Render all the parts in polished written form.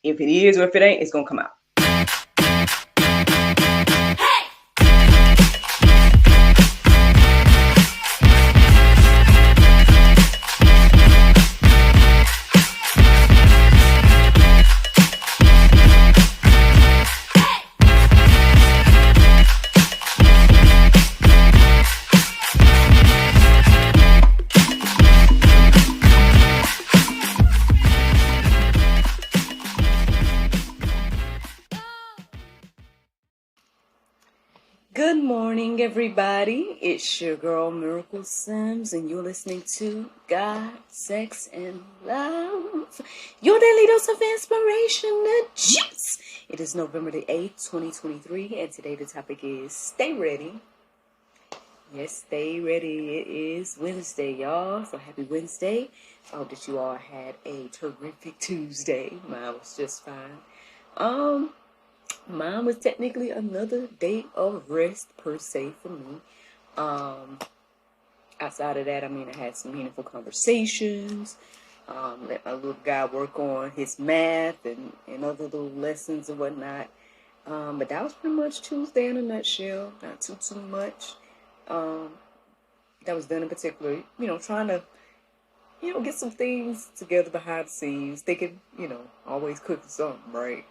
If it is or if it ain't, it's gonna come out. Good morning, everybody. It's your girl, Miracle Sims, and you're listening to God, Sex, and Love. Your daily dose of inspiration, the juice. It is November the 8th, 2023, and today the topic is Stay Ready. Yes, stay ready. It is Wednesday, y'all. So happy Wednesday. I hope that you all had a terrific Tuesday. Mine was just fine. Mine was technically another day of rest per se for me. Outside of that, I had some meaningful conversations. Let my little guy work on his math and other little lessons and whatnot. But that was pretty much Tuesday in a nutshell. Not too much. That was done in particular, trying to, get some things together behind the scenes. Thinking, always cooking something, right?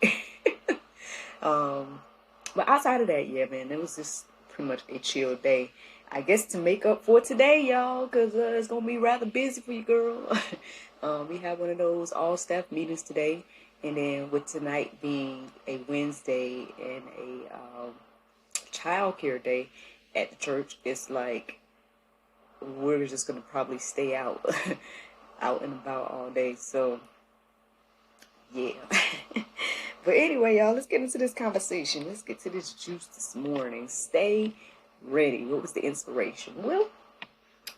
But outside of that, yeah, man, it was just pretty much a chill day. I guess to make up for today, y'all, because it's going to be rather busy for you, girl. We have one of those all-staff meetings today, and then with tonight being a Wednesday and a child care day at the church, it's like we're just going to probably stay out, out and about all day, so yeah. But anyway, y'all, let's get into this conversation. Let's get to this juice this morning. Stay ready. What was the inspiration? Well,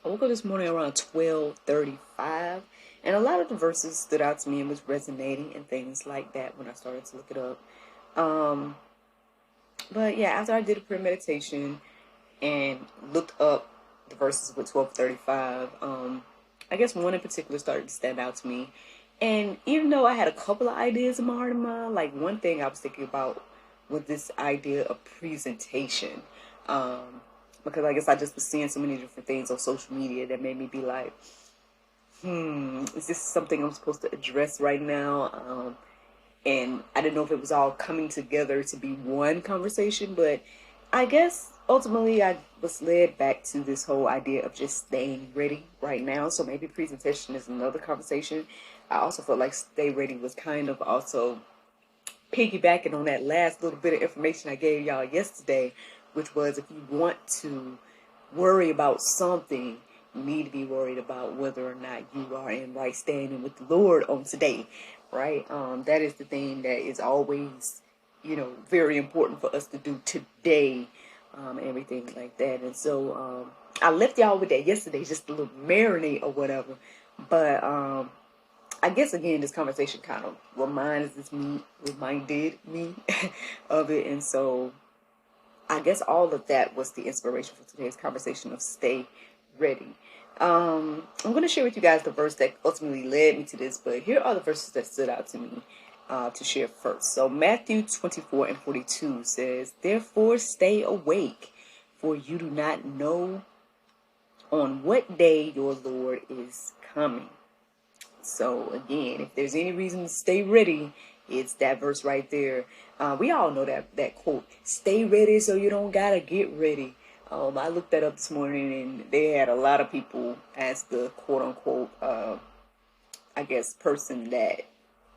I woke up this morning around 12:35, and a lot of the verses stood out to me and was resonating and things like that when I started to look it up. But yeah, after I did a prayer meditation and looked up the verses with 12:35, I guess one in particular started to stand out to me. And even though I had a couple of ideas in my heart and mind, like one thing I was thinking about was this idea of presentation. Because I guess I just was seeing so many different things on social media that made me be like, is this something I'm supposed to address right now? And I didn't know if it was all coming together to be one conversation, but I guess ultimately I was led back to this whole idea of just staying ready right now. So maybe presentation is another conversation. I also felt like stay ready was kind of also piggybacking on that last little bit of information I gave y'all yesterday, which was if you want to worry about something, you need to be worried about whether or not you are in right standing with the Lord on today, right? That is the thing that is always, very important for us to do today, and everything like that. And so I left y'all with that yesterday, just a little marinate or whatever. But I guess, again, this conversation kind of reminded me of it. And so I guess all of that was the inspiration for today's conversation of stay ready. I'm going to share with you guys the verse that ultimately led me to this, but here are the verses that stood out to me to share first. So Matthew 24:42 says, "Therefore stay awake, for you do not know on what day your Lord is coming." So again, if there's any reason to stay ready, it's that verse right there. We all know that quote, "Stay ready so you don't gotta get ready." I looked that up this morning, and they had a lot of people as the quote unquote, I guess, person that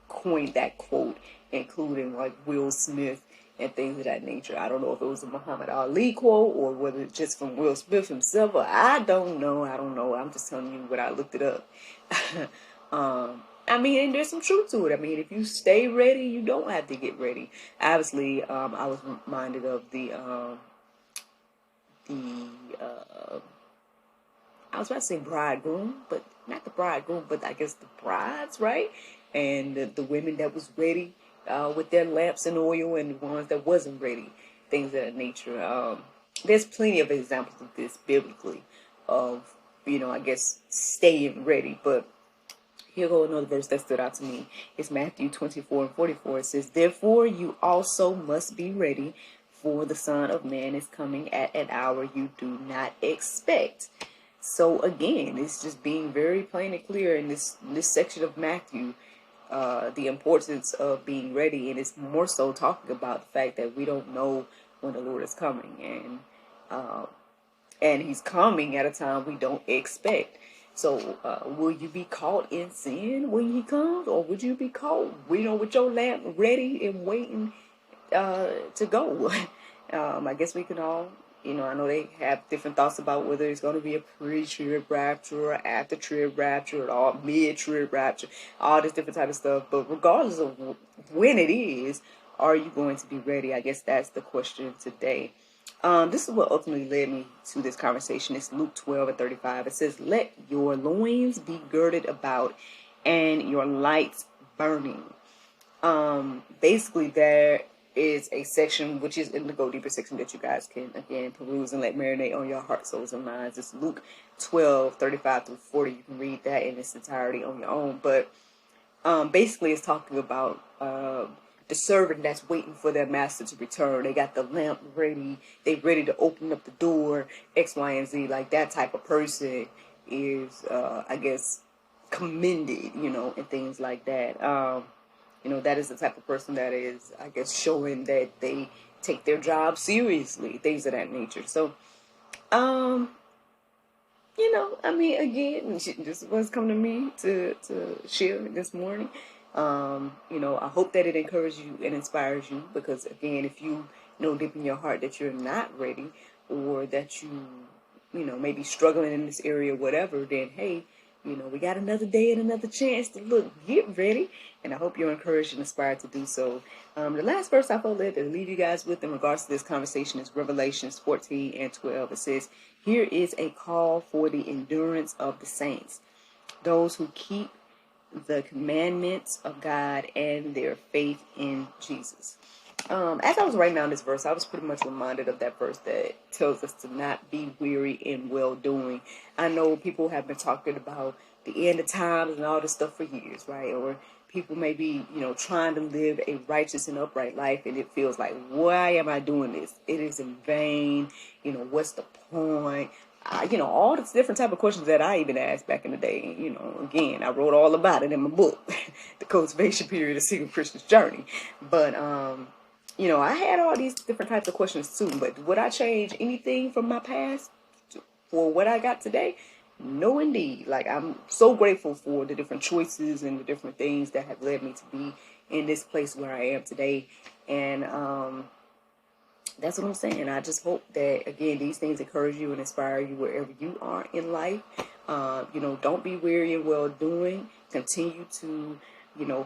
coined that quote, including like Will Smith and things of that nature. I don't know if it was a Muhammad Ali quote or whether it's just from Will Smith himself. Or I don't know. I'm just telling you what I looked it up. And there's some truth to it. If you stay ready, you don't have to get ready. Obviously, I was reminded of I was about to say bridegroom, but not the bridegroom, but I guess the brides, right? And the women that was ready with their lamps and oil, and the ones that wasn't ready, things of that nature. There's plenty of examples of this biblically, of, I guess, staying ready. But Here go another verse that stood out to me. It's Matthew 24:44. It says, "Therefore you also must be ready, for the Son of Man is coming at an hour you do not expect." So again, it's just being very plain and clear in this section of Matthew, the importance of being ready, and it's more so talking about the fact that we don't know when the Lord is coming, and He's coming at a time we don't expect. So, will you be caught in sin when He comes, or would you be caught, with your lamp ready and waiting to go? I guess we can all, I know they have different thoughts about whether it's going to be a pre-trib rapture or after-trib rapture or mid-trib rapture, all this different type of stuff. But regardless of when it is, are you going to be ready? I guess that's the question today. This is what ultimately led me to this conversation. It's Luke 12:35. It says, "Let your loins be girded about and your lights burning." Basically, there is a section which is in the Go Deeper section that you guys can again peruse and let marinate on your heart, souls, and minds. It's Luke 12:35 through 40. You can read that in its entirety on your own. But basically, it's talking about the servant that's waiting for their master to return. They got the lamp ready. They ready to open up the door. X, Y, and Z. Like that type of person is, I guess, commended. And things like that. That is the type of person that is, I guess, showing that they take their job seriously, things of that nature. So, again, this is what's come to me to share this morning. I hope that it encourages you and inspires you, because again, if you know deep in your heart that you're not ready, or that you may be struggling in this area, whatever, then hey, we got another day and another chance to get ready. And I hope you're encouraged and inspired to do so. The last verse I felt led to leave you guys with in regards to this conversation is Revelations 14:12. It says, "Here is a call for the endurance of the saints, those who keep the commandments of God and their faith in Jesus." As I was writing down this verse, I was pretty much reminded of that verse that tells us to not be weary in well-doing. I know people have been talking about the end of times and all this stuff for years, right? Or people may be, trying to live a righteous and upright life, and it feels like, why am I doing this? It is in vain. What's the point? All the different type of questions that I even asked back in the day. Again, I wrote all about it in my book, The Cultivation Period of Single Christian's Journey. But, I had all these different types of questions too. But would I change anything from my past for what I got today? No, indeed. Like, I'm so grateful for the different choices and the different things that have led me to be in this place where I am today. And, that's what I'm saying. I just hope that, again, these things encourage you and inspire you wherever you are in life. Don't be weary in well-doing. Continue to,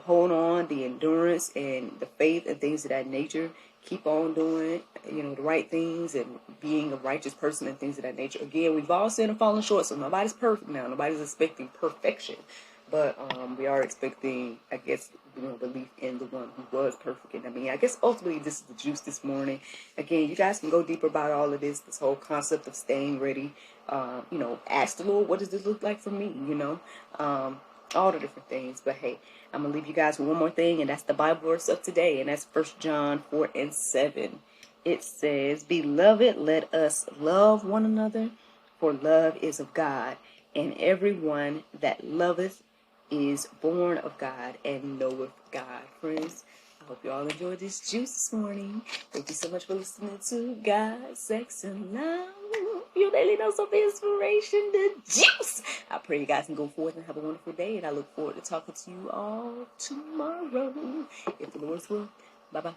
hold on, the endurance and the faith and things of that nature. Keep on doing, the right things and being a righteous person and things of that nature. Again, we've all sinned and fallen short, so nobody's perfect now. Nobody's expecting perfection. But we are expecting, I guess, belief in the one who was perfect. And I guess ultimately this is the juice this morning. Again, you guys can go deeper about all of this whole concept of staying ready. Ask the Lord, what does this look like for me? All the different things. But hey, I'm going to leave you guys with one more thing, and that's the Bible verse of today. And that's 1 John 4:7. It says, "Beloved, let us love one another, for love is of God, and everyone that loveth is born of God and knoweth God." Friends, I hope you all enjoyed this juice this morning. Thank you so much for listening to God, Sex, and Love, your daily dose of inspiration, the juice. I pray you guys can go forth and have a wonderful day, and I look forward to talking to you all tomorrow, if the Lord's will. Bye-bye.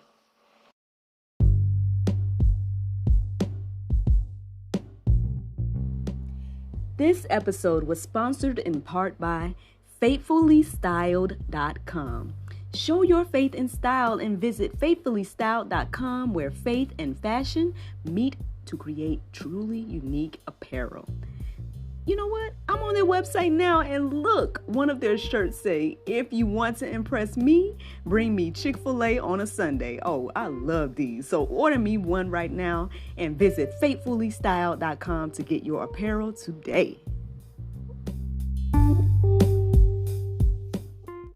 This episode was sponsored in part by FaithfullyStyled.com. Show your faith in style and visit FaithfullyStyled.com, where faith and fashion meet to create truly unique apparel. You know what? I'm on their website now, and look, one of their shirts say, "If you want to impress me, bring me Chick-fil-A on a Sunday." Oh, I love these. So order me one right now and visit FaithfullyStyled.com to get your apparel today.